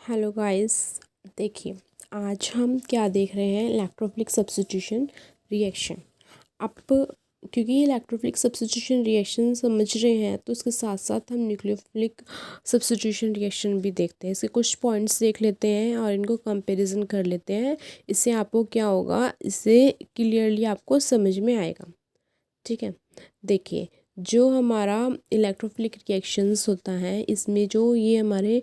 Hello guys. देखिए, आज हम क्या देख रहे हैं, इलेक्ट्रोफिलिक सब्स्टिट्यूशन रिएक्शन। अब क्योंकि ये इलेक्ट्रोफिलिक सब्स्टिट्यूशन रिएक्शन समझ रहे हैं तो उसके साथ साथ हम न्यूक्लियोफिलिक सब्स्टिट्यूशन रिएक्शन भी देखते हैं। इसके कुछ पॉइंट्स देख लेते हैं और इनको कंपैरिजन कर लेते हैं। इससे आपको क्या होगा, इससे क्लियरली आपको समझ में आएगा। ठीक है, देखिए, जो हमारा इलेक्ट्रोफिलिक रिएक्शंस होता है, इसमें जो ये हमारे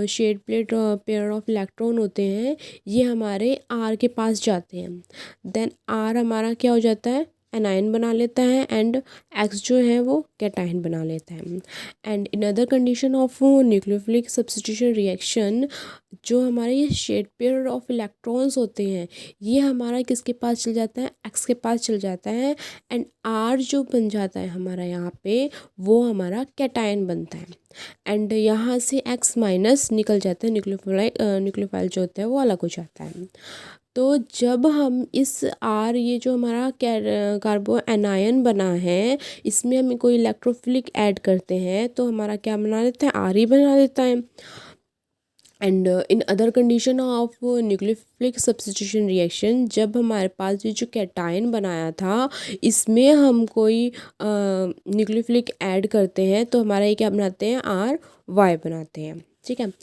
shared plate pair of electron होते हैं, ये हमारे आर के पास जाते हैं। देन आर हमारा क्या हो जाता है, एनायन बना लेता है, एंड एक्स जो है वो कैटायन बना लेता है। And in other condition of nucleophilic substitution reaction, जो हमारे ये शेड पेयर ऑफ इलेक्ट्रॉन्स होते हैं, ये हमारा किसके पास चल जाता है, एक्स के पास चल जाता है। एंड आर जो बन जाता है हमारा यहाँ पे, वो हमारा कैटायन बनता है। एंड यहाँ से एक्स माइनस निकल जाता है, न्यूक्लियोफाइल जो होता है वो अलग हो जाता है। तो जब हम इस आर, ये जो हमारा कार्बो एनायन बना है, इसमें हम कोई इलेक्ट्रोफिलिक ऐड करते हैं तो हमारा क्या बना देता है, आर ही बना देता है। And in other condition of nucleophilic substitution reaction, जब हमारे पास ये जो कैटायन बनाया था, इसमें हम कोई न्यूक्लियोफिलिक ऐड करते हैं तो हमारा ये क्या बनाते हैं, आर वाई बनाते हैं। ठीक है,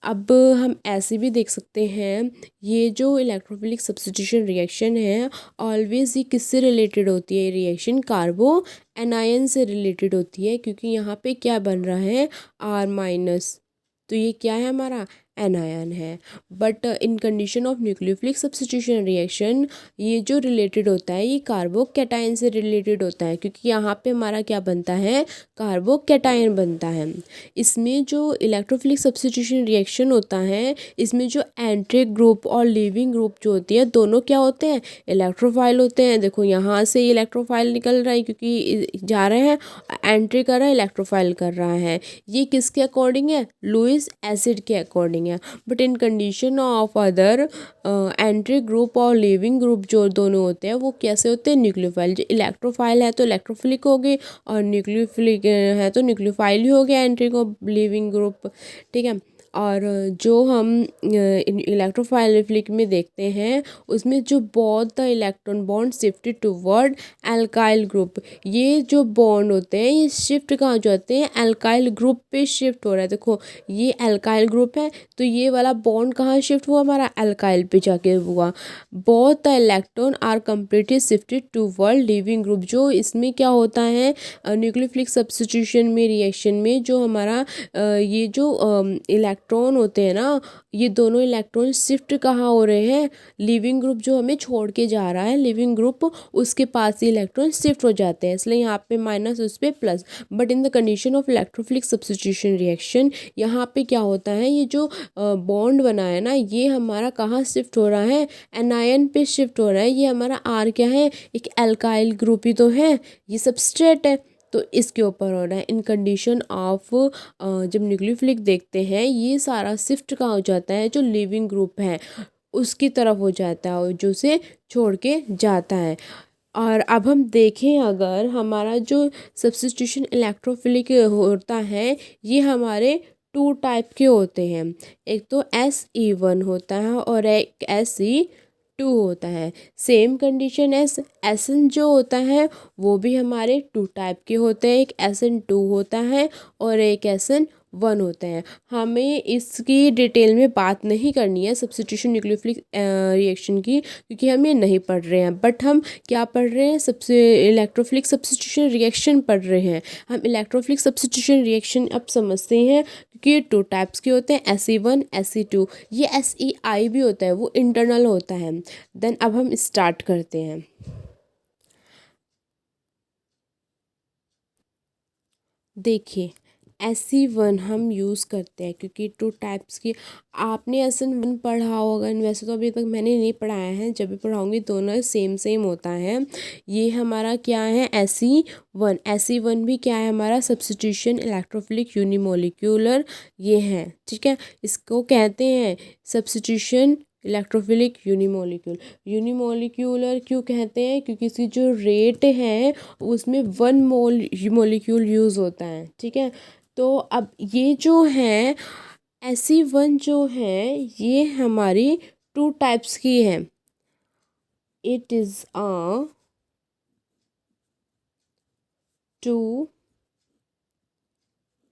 अब हम ऐसे भी देख सकते हैं, ये जो इलेक्ट्रोफिलिक सब्स्टिट्यूशन रिएक्शन है, ऑलवेज ये किससे रिलेटेड होती है, रिएक्शन कार्बो एनायन से रिलेटेड होती है, क्योंकि यहाँ पे क्या बन रहा है, आर माइनस, तो ये क्या है, हमारा एनायन है। But in condition of nucleophilic substitution reaction, ये जो रिलेटेड होता है, ये कार्बो कैटायन से रिलेटेड होता है, क्योंकि यहाँ पे हमारा क्या बनता है, कार्बो कैटायन बनता है। इसमें जो इलेक्ट्रोफिलिक सब्स्टिट्यूशन रिएक्शन होता है, इसमें जो एंट्रिक ग्रुप और लीविंग ग्रुप जो होती है, दोनों क्या होते हैं, इलेक्ट्रोफाइल होते हैं। देखो यहाँ से इलेक्ट्रोफाइल निकल रहा है क्योंकि जा रहे हैं, एंट्री कर रहा है, इलेक्ट्रोफाइल कर रहा है। ये किसके अकॉर्डिंग है, लुईस एसिड के अकॉर्डिंग है। But in condition of other entry group और लीविंग ग्रुप जो दोनों होते हैं, वो कैसे होते हैं, न्यूक्लियोफाइल। जो इलेक्ट्रोफाइल है तो इलेक्ट्रोफिलिक हो गई, और न्यूक्लियोफिलिक है तो न्यूक्लियोफाइल ही हो गया, एंट्री को लीविंग ग्रुप। ठीक है, और जो हम इलेक्ट्रोफाइलिक में देखते हैं, उसमें जो both the electron bond shifted toward alkyl group, ये जो बॉन्ड होते हैं, ये शिफ्ट कहाँ जाते हैं, एल्काइल ग्रुप पे शिफ्ट हो रहा है। देखो ये एल्काइल ग्रुप है, तो ये वाला बॉन्ड कहाँ शिफ्ट हुआ, हमारा एल्काइल पे जाके हुआ। Both the electron are completely shifted toward leaving group. जो इसमें क्या होता है, न्यूक्लियोफिलिक सब्स्टिट्यूशन में रिएक्शन में, जो हमारा ये जो इलेक्ट्रॉन होते हैं ना, ये दोनों इलेक्ट्रॉन शिफ्ट कहाँ हो रहे हैं, लिविंग ग्रुप जो हमें छोड़ के जा रहा है, लिविंग ग्रुप, उसके पास ही इलेक्ट्रॉन शिफ्ट हो जाते हैं, इसलिए यहाँ पे माइनस, उस पर plus. But in the condition of electrophilic substitution reaction, यहाँ पे क्या होता है, ये जो बॉन्ड बना है ना, ये हमारा कहाँ शिफ्ट हो रहा है, एनायन पे शिफ्ट हो रहा है। ये हमारा आर क्या है, एक एल्काइल ग्रुप ही तो है, ये सबस्ट्रेट है, तो इसके ऊपर हो रहा है। इन कंडीशन ऑफ जब न्यूक्लियोफिलिक देखते हैं, ये सारा शिफ्ट कहाँ हो जाता है, जो लिविंग ग्रुप है उसकी तरफ हो जाता है, और जो से छोड़ के जाता है। और अब हम देखें, अगर हमारा जो सब्स्टिट्यूशन इलेक्ट्रोफिलिक होता है, ये हमारे टू टाइप के होते हैं। एक तो SE1 होता है और एक SE2 होता है। सेम कंडीशन SN जो होता है, वो भी हमारे टू टाइप के होते हैं, एक SN2 होता है और एक SN1 होता है। हमें इसकी डिटेल में बात नहीं करनी है सब्स्टिट्यूशन न्यूक्लियोफिलिक रिएक्शन की, क्योंकि हम ये नहीं पढ़ रहे हैं। बट हम क्या पढ़ रहे हैं, सबसे इलेक्ट्रोफिलिक सब्स्टिट्यूशन रिएक्शन पढ़ रहे हैं। हम इलेक्ट्रोफिलिक सब्स्टिट्यूशन रिएक्शन अब समझते हैं, क्योंकि ये टू टाइप्स के होते हैं, SE1 SE2। ये SEI भी होता है, वो इंटरनल होता है। देन अब हम स्टार्ट करते हैं। देखिए, SE1 हम यूज़ करते हैं क्योंकि टू टाइप्स की, आपने SN1 पढ़ा होगा, वैसे तो अभी तक मैंने नहीं पढ़ाया है, जब भी पढ़ाऊँगी दोनों सेम सेम होता है। ये हमारा क्या है, SE1 भी क्या है, हमारा सब्स्टिट्यूशन इलेक्ट्रोफिलिक यूनिमोलिक्यूलर, ये है। ठीक है, इसको कहते हैं सब्स्टिट्यूशन इलेक्ट्रोफिलिक यूनिमोलिक्यूलर क्यों कहते हैं, क्योंकि इसकी जो रेट है, उसमें 1 मोल मोलिक्यूल यूज़ होता है। ठीक है, तो अब ये जो है Sc1 जो है ये हमारी 2 टाइप्स की है। It is a 2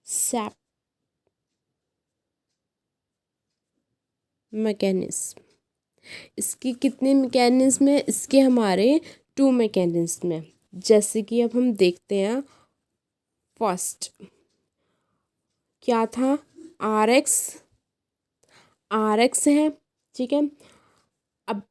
SAP mechanism. इसके कितने मैकेनिज्म है? इसके हमारे 2 मैकेनिज्म है। जैसे कि अब हम देखते हैं, फर्स्ट क्या था, आर एक्स है, ठीक है। अब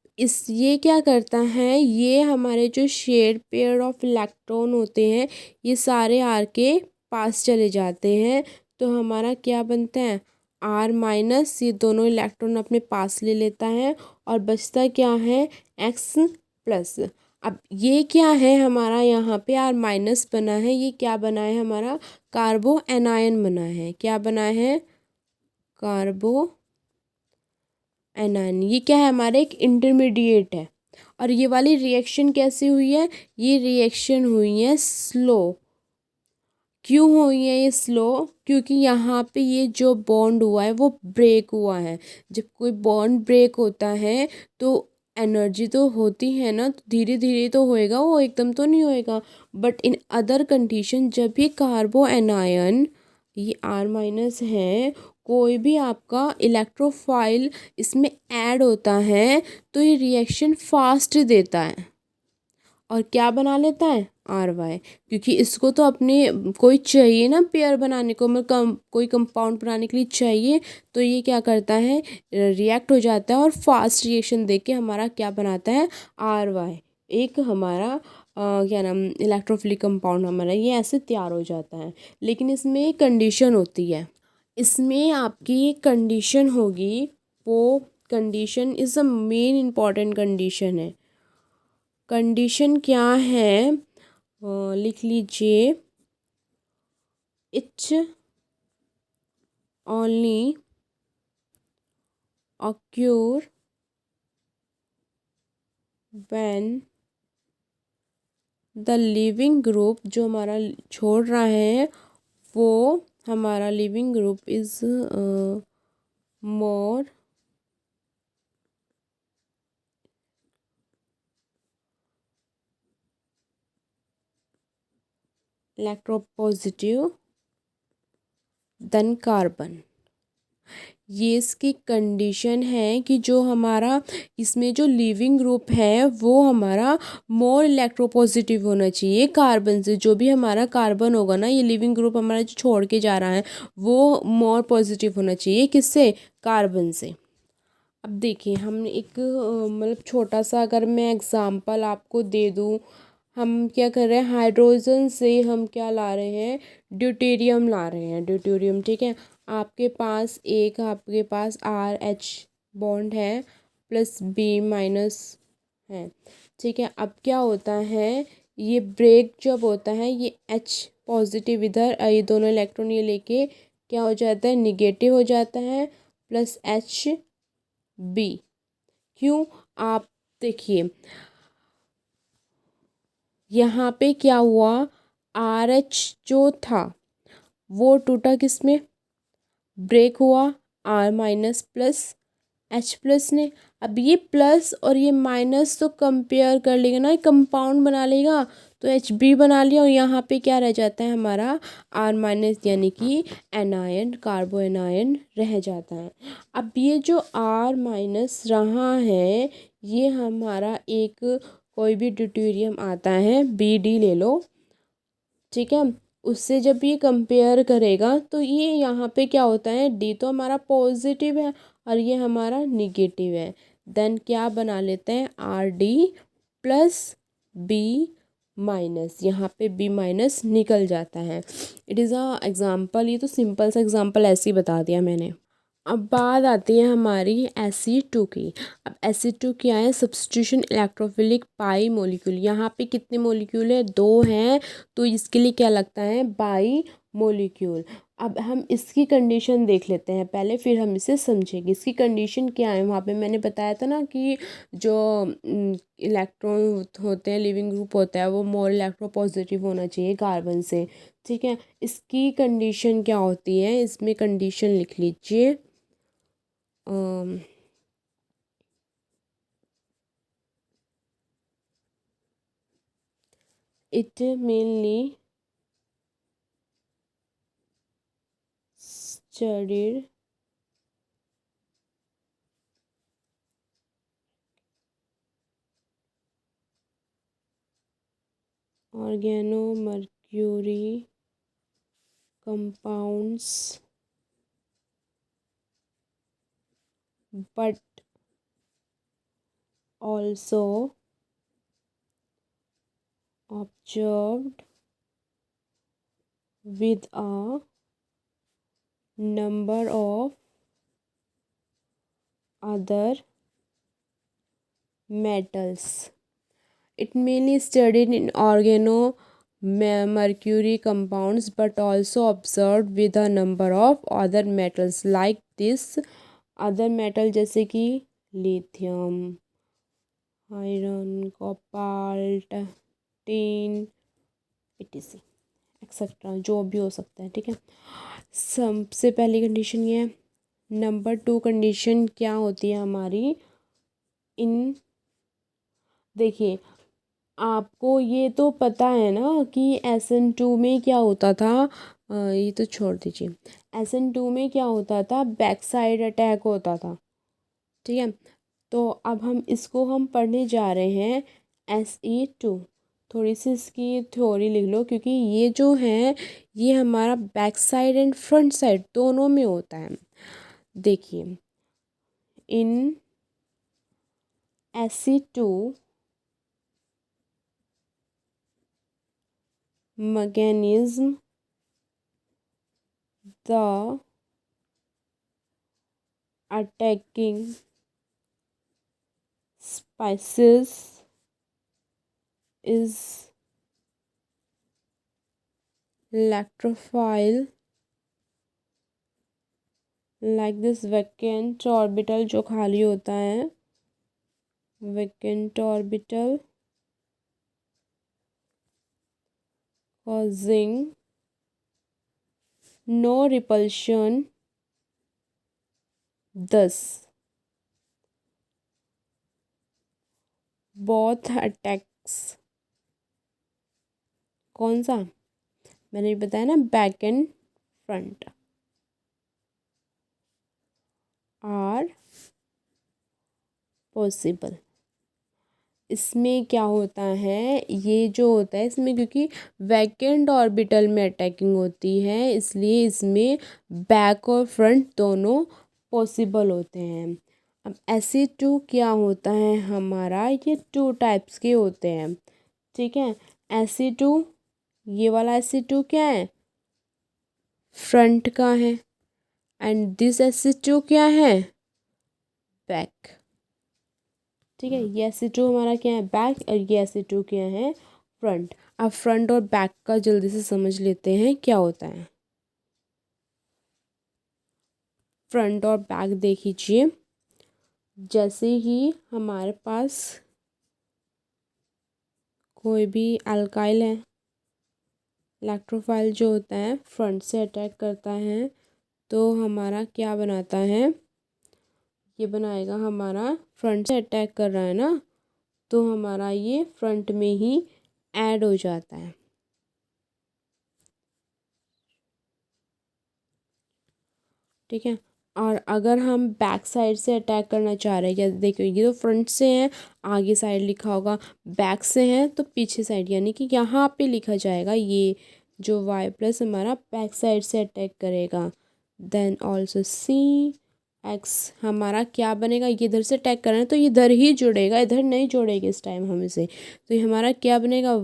ये क्या करता है, ये हमारे जो शेयर पेयर ऑफ इलेक्ट्रॉन होते हैं ये सारे आर के पास चले जाते हैं, तो हमारा क्या बनता है, आर माइनस, ये दोनों इलेक्ट्रॉन अपने पास ले लेता है और बचता क्या है, एक्स प्लस। अब ये क्या है हमारा, यहाँ पे आर माइनस बना है, ये क्या बना है हमारा, कार्बो एनायन बना है। क्या बना है, कार्बो एनायन। ये क्या है, हमारे एक इंटरमीडिएट है। और ये वाली रिएक्शन कैसी हुई है, ये रिएक्शन हुई है स्लो। क्यों हुई है ये स्लो, क्योंकि यहाँ पे ये जो बॉन्ड हुआ है वो ब्रेक हुआ है। जब कोई बॉन्ड ब्रेक होता है तो एनर्जी तो होती है ना, तो धीरे धीरे तो होएगा, वो एकदम तो नहीं होएगा। बट इन अदर कंडीशन, जब ये कार्बो एनायन, ये आर माइनस है, कोई भी आपका इलेक्ट्रोफाइल इसमें ऐड होता है तो ये रिएक्शन फास्ट देता है और क्या बना लेता है, आर वाई। क्योंकि इसको तो अपने कोई चाहिए ना पेयर बनाने को, मतलब कोई कंपाउंड बनाने के लिए चाहिए, तो ये क्या करता है, रिएक्ट हो जाता है और फास्ट रिएक्शन दे के हमारा क्या बनाता है, आर वाई। एक हमारा क्या नाम, इलेक्ट्रोफिलिक कंपाउंड हमारा ये ऐसे तैयार हो जाता है। लेकिन इसमें एक कंडीशन होती है, इसमें आपकी एक कंडीशन होगी, वो condition is a main important condition है। कंडीशन क्या है, लिख लीजिए, it's only occur when the leaving group, जो हमारा छोड़ रहा है वो हमारा leaving group is more electropositive than carbon. ये इसकी कंडीशन है कि जो हमारा इसमें जो लिविंग ग्रुप है वो हमारा मोर इलेक्ट्रोपॉजिटिव होना चाहिए कार्बन से। जो भी हमारा कार्बन होगा ना, ये लिविंग ग्रुप हमारा जो छोड़ के जा रहा है वो मोर पॉजिटिव होना चाहिए, किससे, कार्बन से। अब देखिए, हम एक मतलब छोटा सा अगर मैं एग्ज़ाम्पल आपको दे दूँ, हम क्या कर रहे हैं, हाइड्रोजन से हम क्या ला रहे हैं, ड्यूटेरियम ला रहे हैं, ड्यूटेरियम, ठीक है। आपके पास आर एच बॉन्ड है प्लस बी माइनस है, ठीक है। अब क्या होता है, ये ब्रेक जब होता है, ये एच पॉजिटिव इधर, ये दोनों इलेक्ट्रॉन ये लेके क्या हो जाता है, निगेटिव हो जाता है, प्लस एच बी। क्यों, आप देखिए यहाँ पे क्या हुआ, आर एच जो था वो टूटा किस में, ब्रेक हुआ R minus plus H plus ने। अब ये प्लस और ये माइनस तो कंपेयर कर लेगा ना, कंपाउंड बना लेगा, तो एच बी बना लिया, और यहाँ पे क्या रह जाता है हमारा, आर माइनस, यानी कि एनायन, कार्बो एनायन रह जाता है। अब ये जो आर माइनस रहा है, ये हमारा एक कोई भी ड्यूटेरियम आता है, बी डी ले लो, ठीक है। उससे जब ये कंपेयर करेगा तो ये यहाँ पे क्या होता है, डी तो हमारा पॉजिटिव है और ये हमारा निगेटिव है, देन क्या बना लेते हैं, R D plus B minus, यहाँ पे बी माइनस निकल जाता है। इट इज़ अ एग्ज़ाम्पल, ये तो सिंपल सा एग्ज़ाम्पल ऐसे ही बता दिया मैंने। अब बात आती है हमारी Sc2 की। अब Sc2 क्या है, सब्स्टिट्यूशन इलेक्ट्रोफिलिक पाई मोलिक्यूल। यहाँ पे कितने मोलिक्यूल है, 2 हैं, तो इसके लिए क्या लगता है, बाई मोलिक्यूल। अब हम इसकी कंडीशन देख लेते हैं पहले, फिर हम इसे समझेंगे। इसकी कंडीशन क्या है, वहाँ पे मैंने बताया था ना कि जो इलेक्ट्रॉन होते हैं, लिविंग ग्रुप होता है, वो मोर इलेक्ट्रोपॉजिटिव होना चाहिए कार्बन से, ठीक है। इसकी कंडीशन क्या होती है, इसमें कंडीशन लिख लीजिए, it mainly studied organomercury compounds but also observed with a number of other metals. It mainly studied in organomercury compounds but also observed with a number of other metals like this other metal जैसे कि lithium, iron, cobalt, tin, etc etcetera जो भी हो सकता है। ठीक है, सबसे पहली कंडीशन ये है। नंबर 2 कंडीशन क्या होती है हमारी इन, देखिए आपको ये तो पता है ना कि SN2 में क्या होता था, ये तो छोड़ दीजिए। SN2 में क्या होता था, बैक साइड अटैक होता था। ठीक है, तो अब हम पढ़ने जा रहे हैं Se2। थोड़ी सी इसकी थ्योरी लिख लो क्योंकि ये जो है ये हमारा back side and front side दोनों में होता है। देखिए इन Se2 mechanism the attacking species is electrophile like this vacant orbital जो खाली होता है vacant orbital causing no repulsion, thus both attacks, कौन सा मैंने बताया ना, back and front are possible. इसमें क्या होता है, ये जो होता है इसमें क्योंकि वैकेंट ऑर्बिटल में अटैकिंग होती है इसलिए इसमें बैक और फ्रंट दोनों पॉसिबल होते हैं। अब Se2 क्या होता है हमारा, ये 2 टाइप्स के होते हैं। ठीक है, Se2 ये वाला Se2 क्या है, फ्रंट का है एंड दिस Se2 क्या है, बैक। ठीक है, ये Se2 हमारा क्या है, बैक, और ये Se2 क्या है, फ्रंट। अब फ्रंट और बैक का जल्दी से समझ लेते हैं क्या होता है। फ्रंट और बैक देख लीजिए, जैसे ही हमारे पास कोई भी अल्काइल है, इलेक्ट्रोफाइल जो होता है फ्रंट से अटैक करता है तो हमारा क्या बनाता है, ये बनाएगा हमारा, फ्रंट से अटैक कर रहा है ना तो हमारा ये फ्रंट में ही ऐड हो जाता है। ठीक है, और अगर हम बैक साइड से अटैक करना चाह रहे हैं, जैसे देखिए ये तो फ्रंट से है, आगे साइड लिखा होगा, बैक से है तो पीछे साइड, यानी कि यहाँ पे लिखा जाएगा ये जो Y प्लस हमारा बैक साइड से अटैक करेगा। देन ऑल्सो CX हमारा क्या बनेगा, ये इधर से अटैक कर रहे हैं तो ये इधर ही जुड़ेगा, इधर नहीं जोड़ेगा इस टाइम हम इसे, तो ये हमारा क्या बनेगा,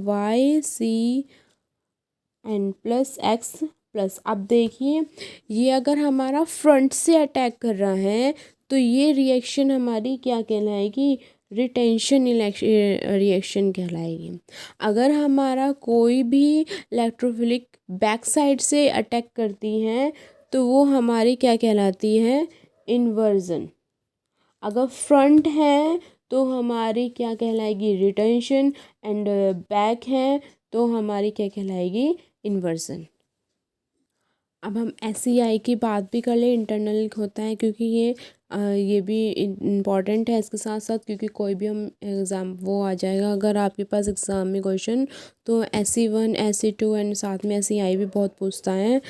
YCN+X प्लस। अब देखिए ये अगर हमारा फ्रंट से अटैक कर रहा है तो ये रिएक्शन हमारी क्या कहलाएगी, रिटेंशन रिएक्शन कहलाएगी। अगर हमारा कोई भी इलेक्ट्रोफिलिक बैक साइड से अटैक करती हैं तो वो हमारी क्या कहलाती है, इन्वर्जन। अगर फ्रंट है तो हमारी क्या कहलाएगी, रिटेंशन, एंड बैक है तो हमारी क्या कहलाएगी, इन्वर्जन। अब हम SEI की बात भी कर ले, इंटरनल होता है, क्योंकि ये भी इम्पॉर्टेंट है इसके साथ साथ, क्योंकि कोई भी हम एग्ज़ाम वो आ जाएगा अगर आपके पास एग्ज़ाम में क्वेश्चन, तो SE1 SE2 एंड साथ में SEI भी बहुत पूछता है।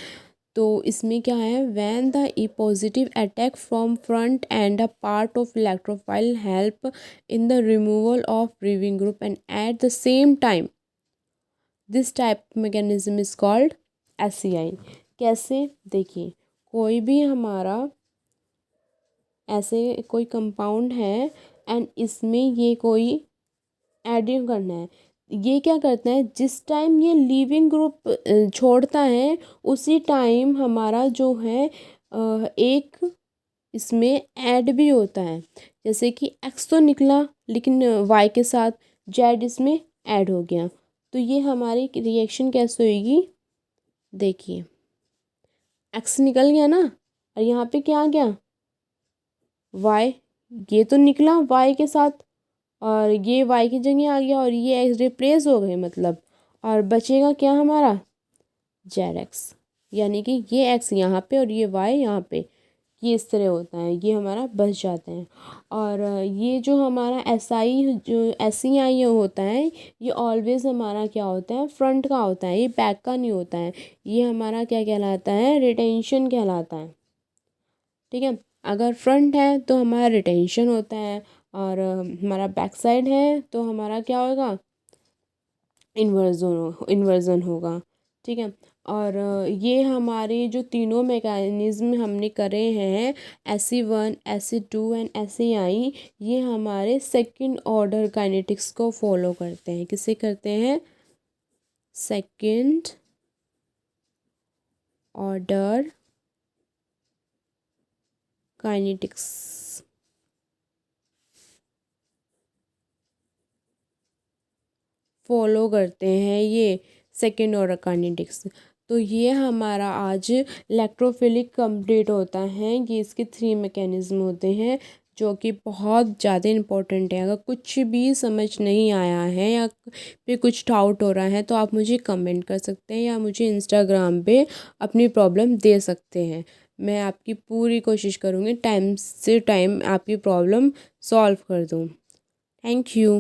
तो इसमें क्या है, when the E positive attack from front end a part of electrophile help in the removal of briefing group and at the same time this type mechanism is called SEI। कैसे, देखिए, कोई भी हमारा ऐसे कोई कंपाउंड है and इसमें ये कोई एडिंग करना है, ये क्या करता है, जिस टाइम ये लीविंग ग्रुप छोड़ता है उसी टाइम हमारा जो है एक इसमें ऐड भी होता है। जैसे कि एक्स तो निकला लेकिन वाई के साथ जेड इसमें ऐड हो गया, तो ये हमारी रिएक्शन कैसे होगी, देखिए, एक्स निकल गया ना, और यहाँ पे क्या आ गया, वाई, ये तो निकला वाई के साथ और ये वाई की जगह आ गया और ये एक्स रिप्लेस हो गए मतलब, और बचेगा क्या हमारा, जेड एक्स, यानी कि ये एक्स यहाँ पे और ये वाई यहाँ पे, ये इस तरह होता है, ये हमारा बच जाते हैं। और ये जो हमारा SEI होता है, ये ऑलवेज हमारा क्या होता है, फ्रंट का होता है, ये बैक का नहीं होता है, ये हमारा क्या कहलाता है, रिटेंशन कहलाता है। ठीक है, अगर फ्रंट है तो हमारा रिटेंशन होता है, और हमारा बैक साइड है तो हमारा क्या होगा, इन्वर्जन होगा। ठीक है, और ये हमारे जो तीनों मैकेनिज्म हमने करे हैं, SE1 SE2 एंड SEI, ये हमारे सेकंड ऑर्डर काइनेटिक्स को फॉलो करते हैं। किसे करते हैं, सेकंड ऑर्डर काइनेटिक्स फॉलो करते हैं, ये सेकेंड ऑर्डर काइनेटिक्स। तो ये हमारा आज इलेक्ट्रोफिलिक कंप्लीट होता है। ये इसके 3 मैकेनिज्म होते हैं जो कि बहुत ज़्यादा इम्पोर्टेंट है। अगर कुछ भी समझ नहीं आया है या फिर कुछ डाउट हो रहा है तो आप मुझे कमेंट कर सकते हैं या मुझे इंस्टाग्राम पे अपनी प्रॉब्लम दे सकते हैं। मैं आपकी पूरी कोशिश करूँगी टाइम से टाइम आपकी प्रॉब्लम सॉल्व कर दूँ। Thank you.